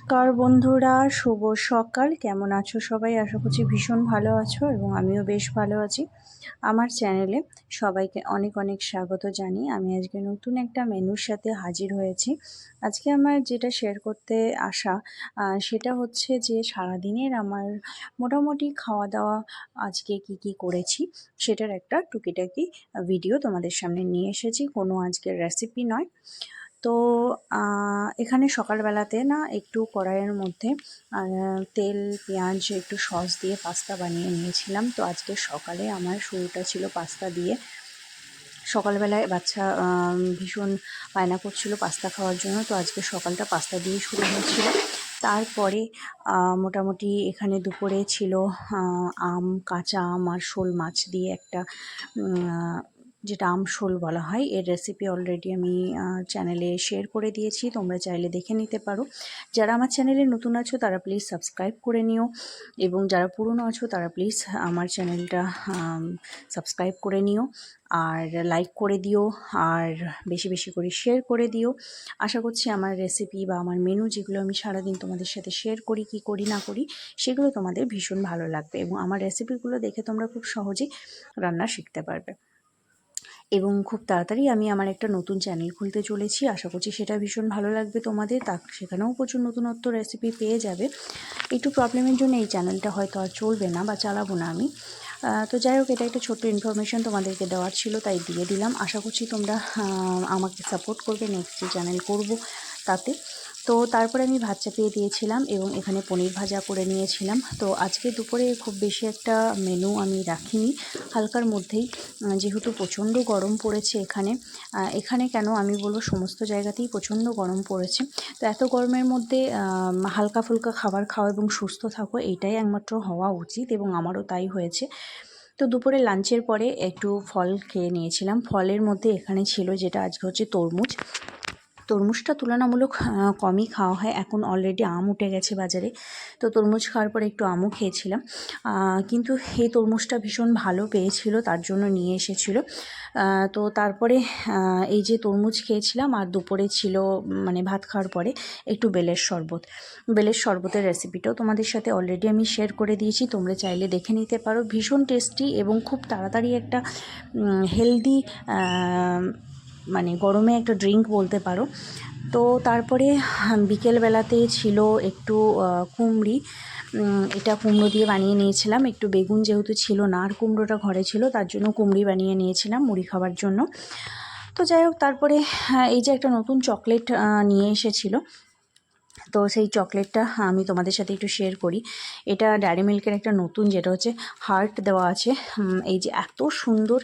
নমস্কার বন্ধুরা, শুভ সকাল। কেমন আছো সবাই? আশা করছি ভীষণ ভালো আছো এবং আমিও বেশ ভালো আছি। আমার চ্যানেলে সবাইকে অনেক অনেক স্বাগত জানিয়ে আমি আজকে নতুন একটা মেনুর সাথে হাজির হয়েছি। আজকে আমার যেটা শেয়ার করতে আসা সেটা হচ্ছে যে সারাদিনের আমার মোটামুটি খাওয়া দাওয়া আজকে কি করেছি সেটার একটা টুকিটাকি ভিডিও তোমাদের সামনে নিয়ে এসেছি। কোনো আজকের রেসিপি নয়। তো এখানে সকালবেলাতে না একটু কড়াইয়ের মধ্যে তেল পেঁয়াজ একটু সস দিয়ে পাস্তা বানিয়ে নিয়েছিলাম। তো আজকে সকালে আমার শুরুটা ছিল পাস্তা দিয়ে। সকালবেলায় বাচ্চা ভীষণ বায়না করছিল পাস্তা খাওয়ার জন্য, তো আজকে সকালটা পাস্তা দিয়ে শুরু হয়েছিল। তারপরে মোটামুটি এখানে দুপুরে ছিল আম, কাঁচা আম আর শোল মাছ দিয়ে একটা যেটা আমশোল বলা হয়, এর রেসিপি অলরেডি আমি চ্যানেলে শেয়ার করে দিয়েছি, তোমরা চাইলে দেখে নিতে পারো। যারা আমার চ্যানেলে নতুন আছো তারা প্লিজ সাবস্ক্রাইব করে নিও, এবং যারা পুরনো আছো তারা প্লিজ আমার চ্যানেলটা সাবস্ক্রাইব করে নিও আর লাইক করে দিও আর বেশি বেশি করে শেয়ার করে দিও। আশা করছি আমার রেসিপি বা আমার মেনু যেগুলো আমি সারাদিন তোমাদের সাথে শেয়ার করি, কি করি না করি, সেগুলো তোমাদের ভীষণ ভালো লাগবে এবং আমার রেসিপিগুলো দেখে তোমরা খুব সহজেই রান্না শিখতে পারবে। এবং খুব তাড়াতাড়ি আমি আমার একটা নতুন চ্যানেল খুলতে চলেছি, আশা করছি সেটা ভীষণ ভালো লাগবে তোমাদের। সেখানেও প্রচুর নতুনত্ব রেসিপি পেয়ে যাবে। একটু প্রবলেমের জন্য এই চ্যানেলটা হয়তো আর চলবে না বা চালাবো না আমি। তো যাই হোক, এটা একটা ছোট্ট ইনফরমেশন তোমাদেরকে দেওয়ার ছিল, তাই দিয়ে দিলাম। আশা করছি তোমরা আমাকে সাপোর্ট করবে নেক্সট যে চ্যানেল করব তাতে। তো তারপরে আমি ভাত চাপিয়ে দিয়েছিলাম এবং এখানে পনির ভাজা করে নিয়েছিলাম। তো আজকে দুপুরে খুব বেশি একটা মেনু আমি রাখিনি, হালকার মধ্যেই, যেহেতু প্রচণ্ড গরম পড়েছে এখানে কেন আমি বলবো সমস্ত জায়গাতেই প্রচণ্ড গরম পড়েছে। তো এত গরমের মধ্যে হালকা ফুলকা খাবার খাও এবং সুস্থ থাকো, এইটাই একমাত্র হওয়া উচিত এবং আমারও তাই হয়েছে। তো দুপুরে লাঞ্চের পরে একটু ফল খেয়ে নিয়েছিলাম। ফলের মধ্যে এখানে ছিল যেটা আজকে হচ্ছে তরমুজ। তরমুজটা তুলনামূলক কমই খাওয়া হয়, এখন অলরেডি আম উঠে গেছে বাজারে। তো তরমুজ খাওয়ার পরে একটু আমও খেয়েছিলাম, কিন্তু এই তরমুজটা ভীষণ ভালো পেয়েছিল, তার জন্য নিয়ে এসেছিল। তো তারপরে এই যে তরমুজ খেয়েছিলাম আর দুপুরে ছিল মানে ভাত খাওয়ার পরে একটু বেলের শরবতের রেসিপিটাও তোমাদের সাথে অলরেডি আমি শেয়ার করে দিয়েছি, তোমরা চাইলে দেখে নিতে পারো। ভীষণ টেস্টি এবং খুব তাড়াতাড়ি একটা হেলদি মানে গরমে একটা ড্রিঙ্ক বলতে পারো। তো তারপরে বিকেলবেলাতে ছিল একটু কুমড়ি, এটা কুমড়ো দিয়ে বানিয়ে নিয়েছিলাম। একটু বেগুন যেহেতু ছিল না আর কুমড়োটা ঘরে ছিল, তার জন্য কুমড়ি বানিয়ে নিয়েছিলাম মুড়ি খাওয়ার জন্য। তো যাই হোক, তারপরে এই যে একটা নতুন চকলেট নিয়ে এসেছিলো, তো সেই চকলেটটা আমি তোমাদের সাথে একটু শেয়ার করি। এটা ডেয়ারি মিল্কের একটা নতুন, যেটা হচ্ছে হার্ট দেওয়া আছে। এই যে এত সুন্দর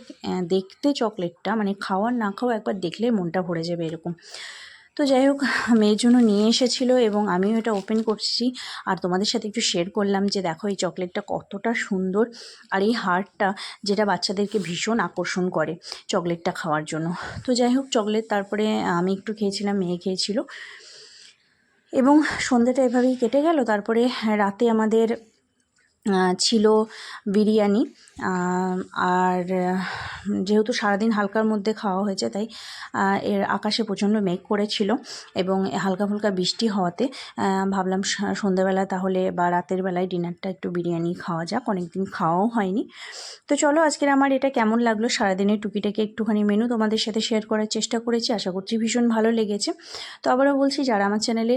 দেখতে চকলেটটা, মানে খাওয়ার না খাওয়া একবার দেখলে মনটা ভরে যাবে এরকম। তো যাই হোক, মেয়ের জন্য নিয়ে এসেছিলো এবং আমিও এটা ওপেন করছি আর তোমাদের সাথে একটু শেয়ার করলাম যে দেখো এই চকলেটটা কতটা সুন্দর, আর এই হার্টটা যেটা বাচ্চাদেরকে ভীষণ আকর্ষণ করে চকলেটটা খাওয়ার জন্য। তো যাই হোক, চকলেট তারপরে আমি একটু খেয়েছিলাম, মেয়ে খেয়েছিল এবং সন্ধ্যাটা এভাবেই কেটে গেল। তারপরে রাতে আমাদের ছিল বিরিয়ানি, আর যেহেতু সারাদিন হালকার মধ্যে খাওয়া হয়েছে তাই এর আকাশে প্রচণ্ড মেঘ করেছিল এবং হালকা ফুলকা বৃষ্টি হওয়াতে ভাবলাম সন্ধ্যাবেলা তাহলে বা রাতের বেলায় ডিনারটা একটু বিরিয়ানি খাওয়া যাক, অনেকদিন খাওয়াও হয়নি। তো চলো, আজকের আমার এটা কেমন লাগলো সারাদিনের টুকিটাকি একটুখানি মেনু তোমাদের সাথে শেয়ার করার চেষ্টা করেছি, আশা করছি ভীষণ ভালো লেগেছে। তো আবারও বলছি, যারা আমার চ্যানেলে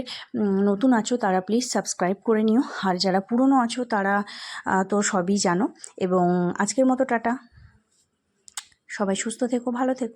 নতুন আছো তারা প্লিজ সাবস্ক্রাইব করে নিও, আর যারা পুরনো আছো তারা তো সবই জানো। এবং আজকের মতো টাটা, সবাই সুস্থ থেকো, ভালো থেকো।